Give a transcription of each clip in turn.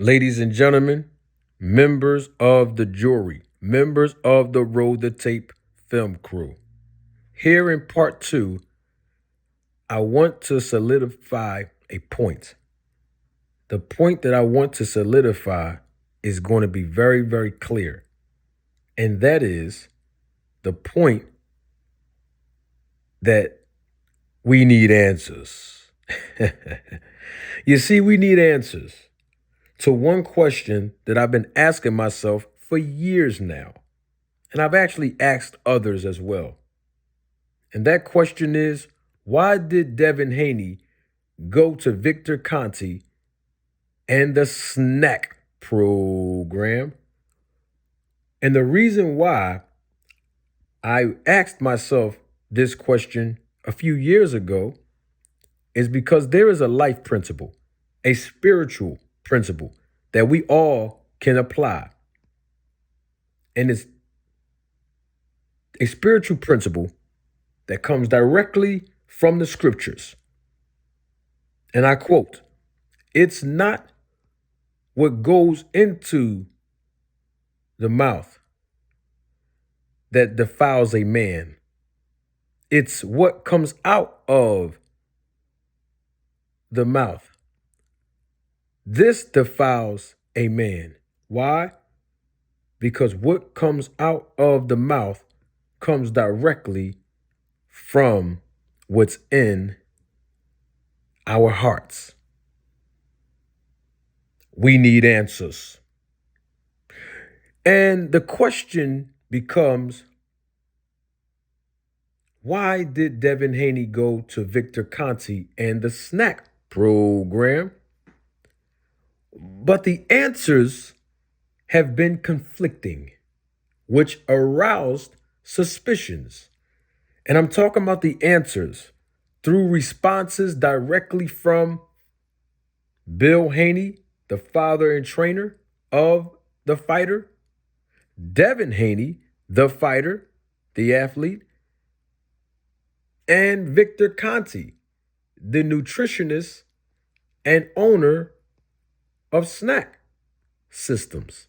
Ladies and gentlemen, members of the jury, members of the Roll the Tape film crew. Here in part two, I want to solidify a point. The point that I want to solidify is going to be very, very clear. And that is the point that we need answers. You see, we need answers to one question that I've been asking myself for years now. And I've actually asked others as well. And that question is, why did Devin Haney go to Victor Conte and the snack program? And the reason why I asked myself this question a few years ago is because there is a life principle, a spiritual principle that we all can apply. And it's a spiritual principle that comes directly from the scriptures. And I quote, "It's not what goes into the mouth that defiles a man. It's what comes out of the mouth. This defiles a man." Why? Because what comes out of the mouth comes directly from what's in our hearts. We need answers. And the question becomes, why did Devin Haney go to Victor Conte and the snack program? But the answers have been conflicting, which aroused suspicions. And I'm talking about the answers through responses directly from Bill Haney, the father and trainer of the fighter, Devin Haney, the fighter, the athlete, and Victor Conte, the nutritionist and owner of snack systems.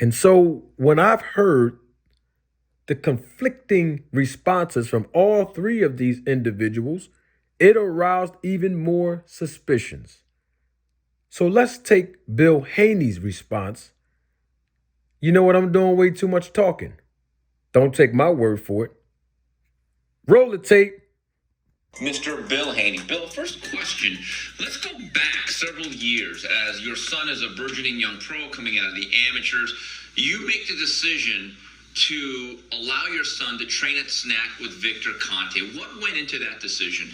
And so when I've heard the conflicting responses from all three of these individuals, it aroused even more suspicions. So let's take Bill Haney's response. You know what? I'm doing way too much talking. Don't take my word for it. Roll the tape. Mr. Bill Haney. Bill, first question. Let's go back several years as your son is a burgeoning young pro coming out of the amateurs. You make the decision to allow your son to train at Snack with Victor Conte. What went into that decision?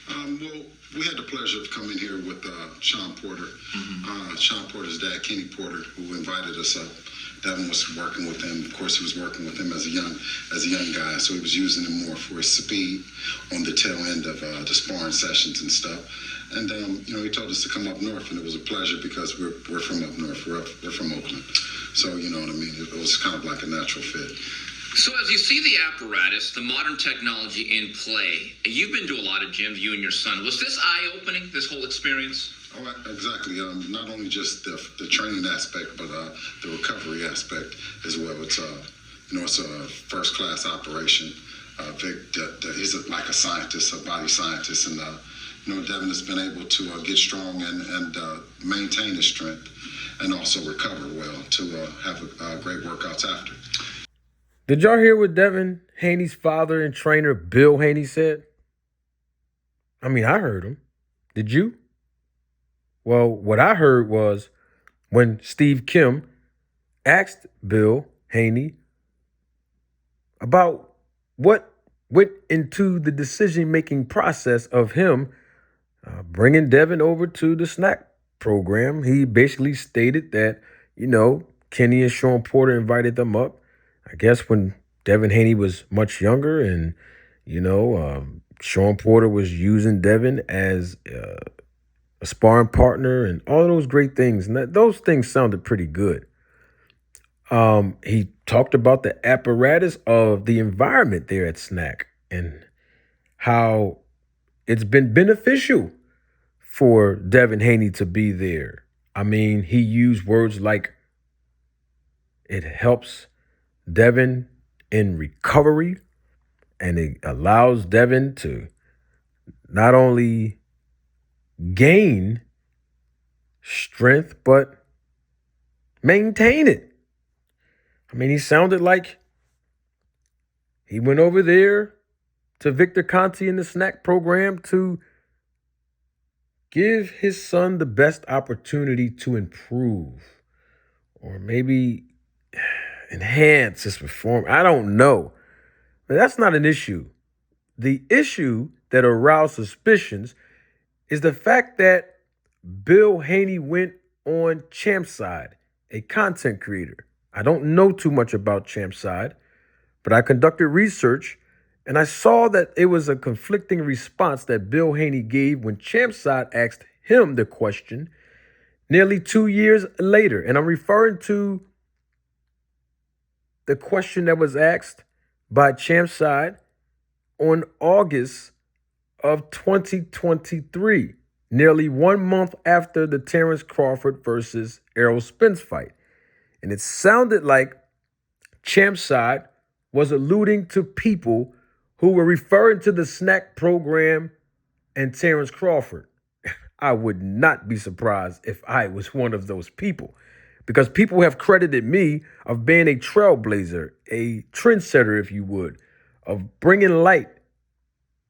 Well, we had the pleasure of coming here with Sean Porter. Sean Porter's dad, Kenny Porter, who invited us up. Devin was working with him. Of course, he was working with him as a young guy, so he was using him more for his speed on the tail end of the sparring sessions and stuff. And he told us to come up north, and it was a pleasure because we're from up north. We're from Oakland, so you know what I mean. It was kind of like a natural fit. So as you see the apparatus, the modern technology in play, you've been to a lot of gyms, you and your son. Was this eye-opening, this whole experience? Oh, exactly. Not only just the training aspect, but the recovery aspect as well. It's it's a first-class operation. Vic, he's like a scientist, a body scientist, and Devin has been able to get strong and maintain his strength, and also recover well to have great workouts after. Did y'all hear what Devin Haney's father and trainer Bill Haney said? I mean, I heard him. Did you? Well, what I heard was when Steve Kim asked Bill Haney about what went into the decision-making process of him bringing Devin over to the snack program, he basically stated that, Kenny and Sean Porter invited them up. I guess when Devin Haney was much younger and, Sean Porter was using Devin as a sparring partner and all those great things. And those things sounded pretty good. He talked about the apparatus of the environment there at Snack and how it's been beneficial for Devin Haney to be there. I mean, he used words like it helps Devin in recovery, and it allows Devin to not only gain strength, but maintain it. I mean, he sounded like he went over there to Victor Conte in the snack program to give his son the best opportunity to improve or maybe enhance his performance. I don't know. But that's not an issue. The issue that aroused suspicions is the fact that Bill Haney went on Champside, a content creator. I don't know too much about Champside, but I conducted research and I saw that it was a conflicting response that Bill Haney gave when Champside asked him the question nearly 2 years later. And I'm referring to the question that was asked by Champside on August of 2023, nearly 1 month after the Terrence Crawford versus Errol Spence fight. And it sounded like Champside was alluding to people who were referring to the snack program and Terrence Crawford. I would not be surprised if I was one of those people, because people have credited me of being a trailblazer, a trendsetter, if you would, of bringing light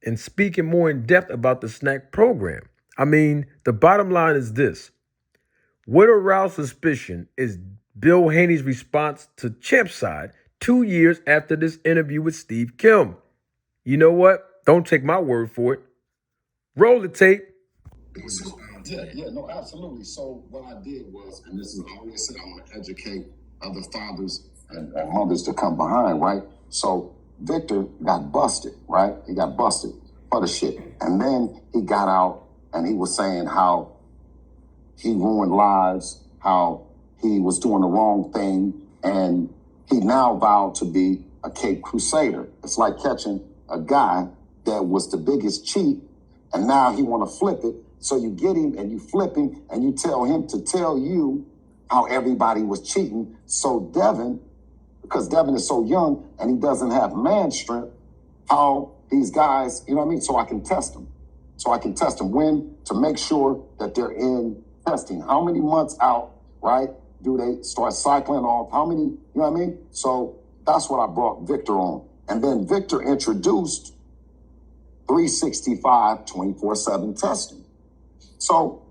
and speaking more in depth about the snack program. I mean, the bottom line is this. What aroused suspicion is Bill Haney's response to Champside 2 years after this interview with Steve Kim. You know what? Don't take my word for it. Roll the tape. Yeah, no, absolutely. So what I did was, and this is I always said, I want to educate other fathers and mothers to come behind, right? So Victor got busted, right? He got busted for the shit. And then he got out and he was saying how he ruined lives, how he was doing the wrong thing, and he now vowed to be a Cape Crusader. It's like catching a guy that was the biggest cheat, and now he want to flip it. So you get him and you flip him and you tell him to tell you how everybody was cheating. So Devin, because Devin is so young and he doesn't have man strength, how these guys, you know what I mean? So I can test them. So I can test them when to make sure that they're in testing. How many months out, right, do they start cycling off? How many, you know what I mean? So that's what I brought Victor on. And then Victor introduced 365, 24/7 testing. So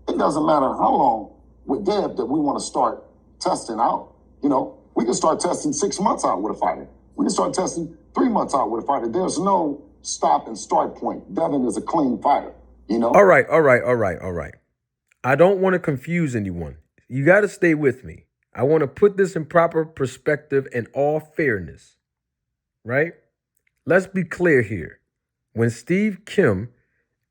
it doesn't matter how long with Dev that we want to start testing out. You know, we can start testing 6 months out with a fighter. We can start testing 3 months out with a fighter. There's no stop and start point. Devin is a clean fighter, you know? All right. I don't want to confuse anyone. You got to stay with me. I want to put this in proper perspective and all fairness, right? Let's be clear here. When Steve Kim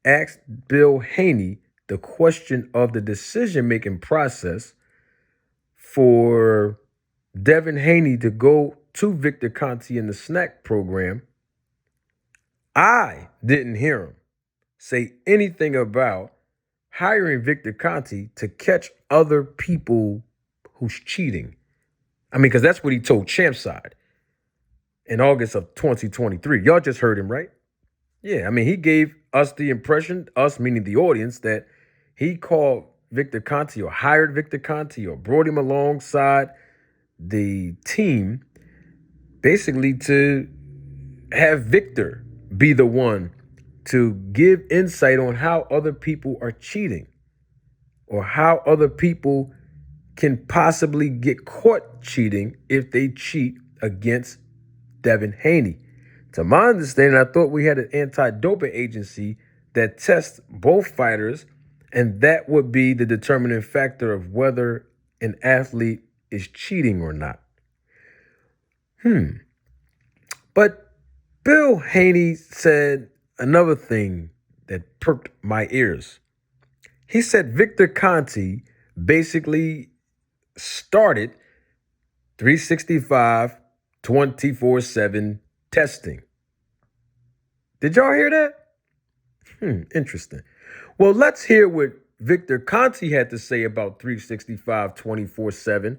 asked Bill Haney the question of the decision-making process for Devin Haney to go to Victor Conte in the snack program, I didn't hear him say anything about hiring Victor Conte to catch other people who's cheating. I mean, because that's what he told Champside in August of 2023. Y'all just heard him, right? Yeah, I mean, he gave us the impression, us meaning the audience, that he called Victor Conte or hired Victor Conte or brought him alongside the team basically to have Victor be the one to give insight on how other people are cheating or how other people can possibly get caught cheating if they cheat against Devin Haney. To my understanding, I thought we had an anti-doping agency that tests both fighters, and that would be the determining factor of whether an athlete is cheating or not. But Bill Haney said another thing that perked my ears. He said Victor Conte basically started 365 24/7 testing. Did y'all hear that? Interesting. Well, let's hear what Victor Conte had to say about 365 24/7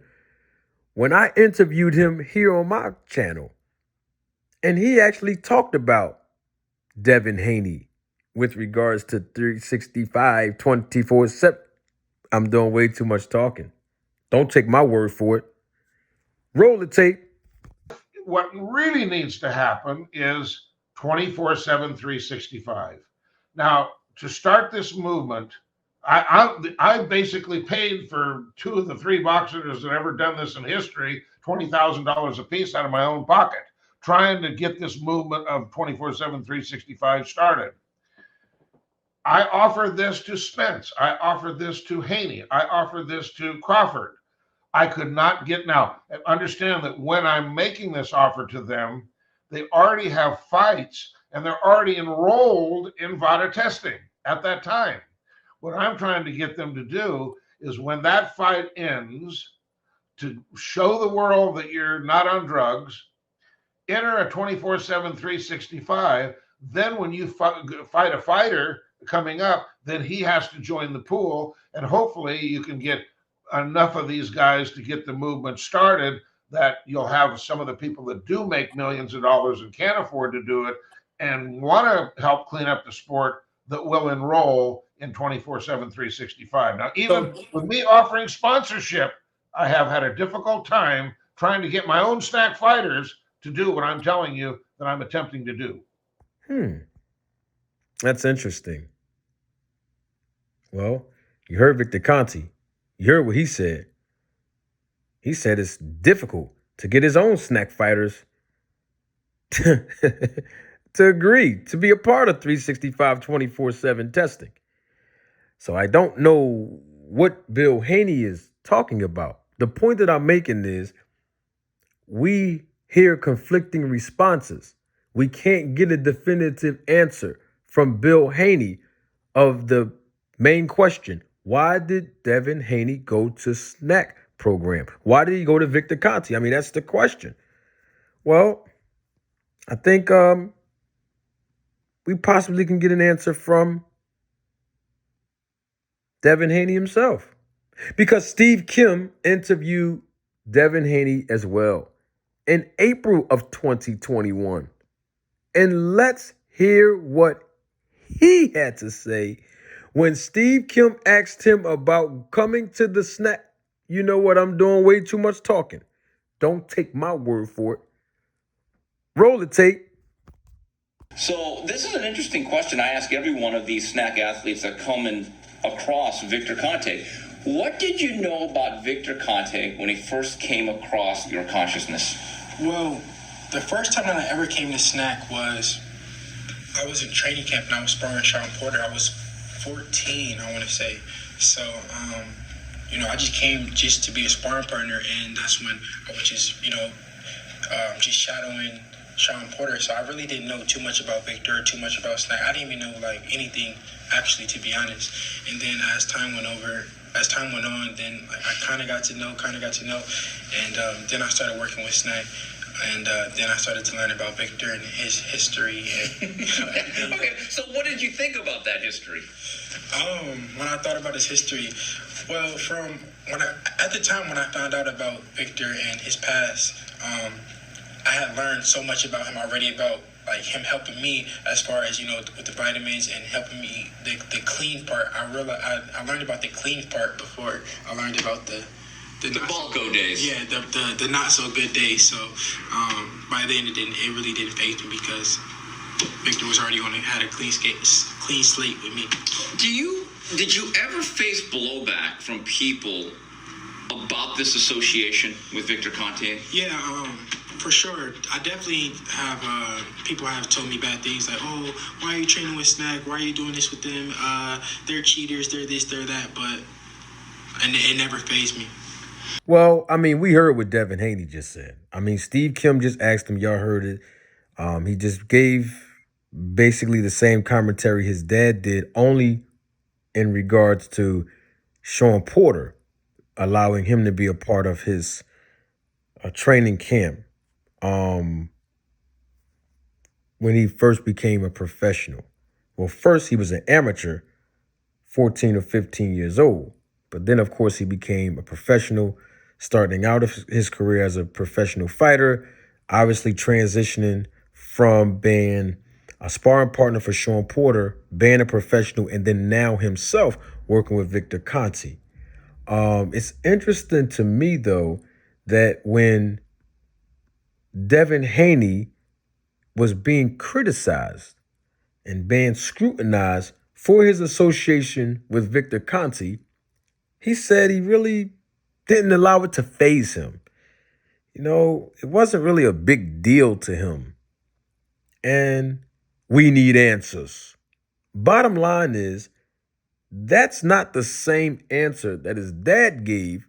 when I interviewed him here on my channel. And he actually talked about Devin Haney with regards to 365 24/7. I'm doing way too much talking. Don't take my word for it. Roll the tape. What really needs to happen is 24/7, 365. Now, to start this movement, I basically paid for 2 of the 3 boxers that ever done this in history $20,000 a piece out of my own pocket, trying to get this movement of 24/7, 365 started. I offered this to Spence. I offered this to Haney. I offered this to Crawford. I could not get now. Understand that when I'm making this offer to them, they already have fights and they're already enrolled in VADA testing at that time. What I'm trying to get them to do is when that fight ends, to show the world that you're not on drugs, enter a 24/7, 365. Then when you fight a fighter coming up, then he has to join the pool. And hopefully you can get enough of these guys to get the movement started that you'll have some of the people that do make millions of dollars and can't afford to do it and want to help clean up the sport that will enroll in 24/7, 365. Now, even with me offering sponsorship, I have had a difficult time trying to get my own snack fighters to do what I'm telling you that I'm attempting to do. That's interesting. Well, you heard Victor Conte. You heard what he said. He said it's difficult to get his own snack fighters to agree to be a part of 365 24/7 testing. So I don't know what Bill Haney is talking about. The point that I'm making is we hear conflicting responses. We can't get a definitive answer from Bill Haney of the main question. Why did Devin Haney go to snack program? Why did he go to Victor Conte? I mean, that's the question. Well, I think we possibly can get an answer from Devin Haney himself. Because Steve Kim interviewed Devin Haney as well in April of 2021. And let's hear what he had to say when Steve Kim asked him about coming to the snack. You know what? I'm doing way too much talking. Don't take my word for it. Roll the tape. So this is an interesting question I ask every one of these snack athletes that come in across Victor Conte. What did you know about Victor Conte when he first came across your consciousness? Well, the first time that I ever came to snack was I was in training camp and I was sparring Sean Porter. I was 14, I want to say. So, I just came just to be a sparring partner, and that's when I was just, just shadowing Sean Porter. So I really didn't know too much about Victor, too much about snack. I didn't even know anything actually, to be honest. And then as time went on, then I kind of got to know, and then I started working with snack. And then I started to learn about Victor and his history. And, Okay, so what did you think about that history? When I thought about his history, well, at the time when I found out about Victor and his past, I had learned so much about him already, about him helping me as far as with the vitamins and helping me the clean part. I learned about the clean part before I learned about the Balco days. Yeah, the not so good days. So by then it really didn't faze me because Victor was already had a clean slate with me. Did you ever face blowback from people about this association with Victor Conte? Yeah, for sure. I definitely have people have told me bad things like, oh, why are you training with Snack? Why are you doing this with them? They're cheaters, they're this, they're that, and it never fazed me. Well, I mean, we heard what Devin Haney just said. I mean, Steve Kim just asked him, y'all heard it. He just gave basically the same commentary his dad did, only in regards to Sean Porter, allowing him to be a part of his training camp when he first became a professional. Well, first he was an amateur 14 or 15 years old. But then, of course, he became a professional, starting out his career as a professional fighter, obviously transitioning from being a sparring partner for Sean Porter, being a professional, and then now himself working with Victor Conte. It's interesting to me, though, that when Devin Haney was being criticized and being scrutinized for his association with Victor Conte, he said he really didn't allow it to faze him. You know, it wasn't really a big deal to him. And we need answers. Bottom line is, that's not the same answer that his dad gave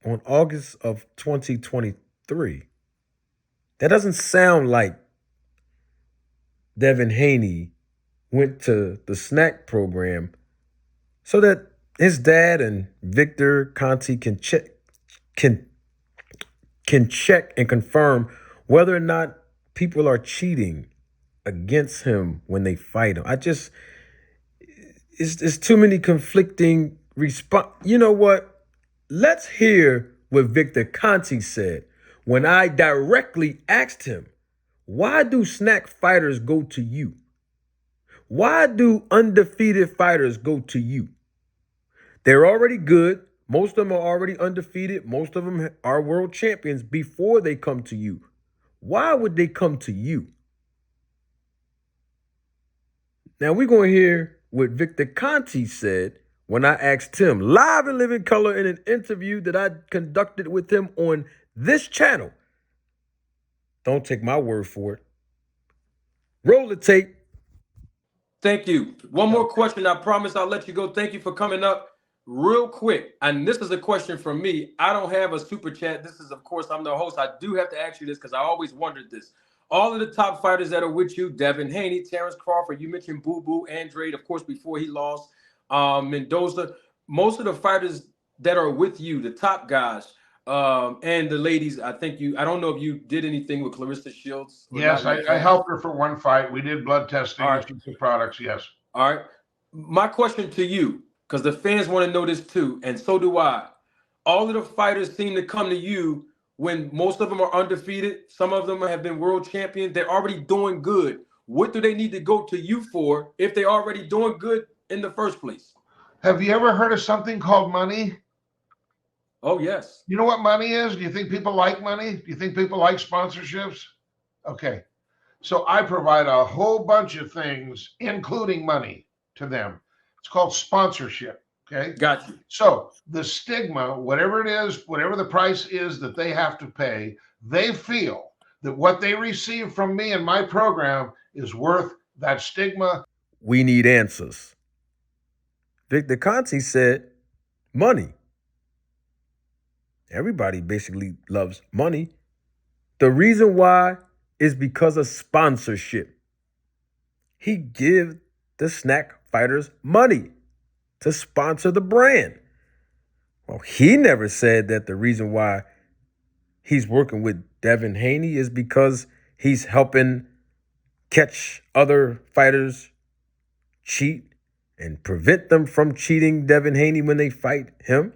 on August of 2023. That doesn't sound like Devin Haney went to the snack program so that his dad and Victor Conte can check and confirm whether or not people are cheating against him when they fight him. It's too many conflicting response. You know what? Let's hear what Victor Conte said when I directly asked him, why do snack fighters go to you? Why do undefeated fighters go to you? They're already good. Most of them are already undefeated. Most of them are world champions before they come to you. Why would they come to you? Now we're going to hear what Victor Conte said when I asked him live and living color in an interview that I conducted with him on this channel. Don't take my word for it. Roll the tape. Thank you. One more question. I promise I'll let you go. Thank you for coming up real quick. And this is a question from me. I don't have a super chat. This is, of course, I'm the host. I do have to ask you this because I always wondered this. All of the top fighters that are with you, Devin Haney, Terrence Crawford, you mentioned Boo Boo, Andrade, of course, before he lost, Mendoza. Most of the fighters that are with you, the top guys, and the ladies, I don't know if you did anything with Clarissa Shields. Yes, I helped her for one fight. We did blood testing right. and some products, yes. All right. My question to you, because the fans want to know this too, and so do I. All of the fighters seem to come to you when most of them are undefeated. Some of them have been world champions. They're already doing good. What do they need to go to you for if they're already doing good in the first place? Have you ever heard of something called money? Oh, yes. You know what money is? Do you think people like money? Do you think people like sponsorships? Okay. So I provide a whole bunch of things, including money, to them. It's called sponsorship. Okay. Got you. So the stigma, whatever it is, whatever the price is that they have to pay, they feel that what they receive from me and my program is worth that stigma. We need answers. Victor Conte said money. Everybody basically loves money. The reason why is because of sponsorship. He gives the snack fighters money to sponsor the brand. Well, he never said that the reason why he's working with Devin Haney is because he's helping catch other fighters cheat and prevent them from cheating Devin Haney when they fight him.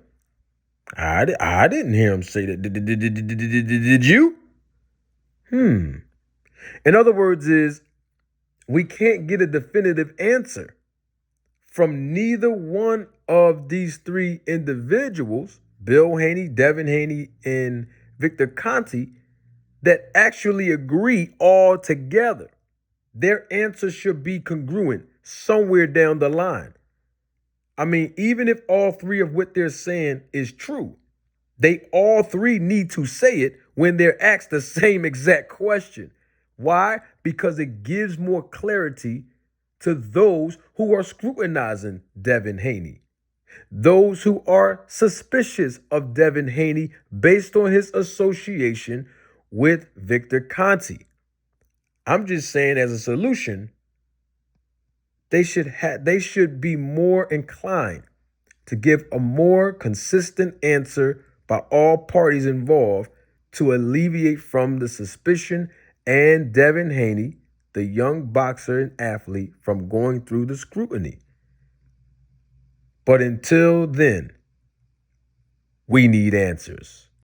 I didn't hear him say that. Did you? In other words, we can't get a definitive answer from neither one of these three individuals, Bill Haney, Devin Haney, and Victor Conte, that actually agree all together. Their answer should be congruent somewhere down the line. I mean, even if all three of what they're saying is true, they all three need to say it when they're asked the same exact question. Why? Because it gives more clarity to those who are scrutinizing Devin Haney, those who are suspicious of Devin Haney based on his association with Victor Conte. I'm just saying, as a solution, they should be more inclined to give a more consistent answer by all parties involved to alleviate from the suspicion and Devin Haney the young boxer and athlete from going through the scrutiny. But until then, we need answers.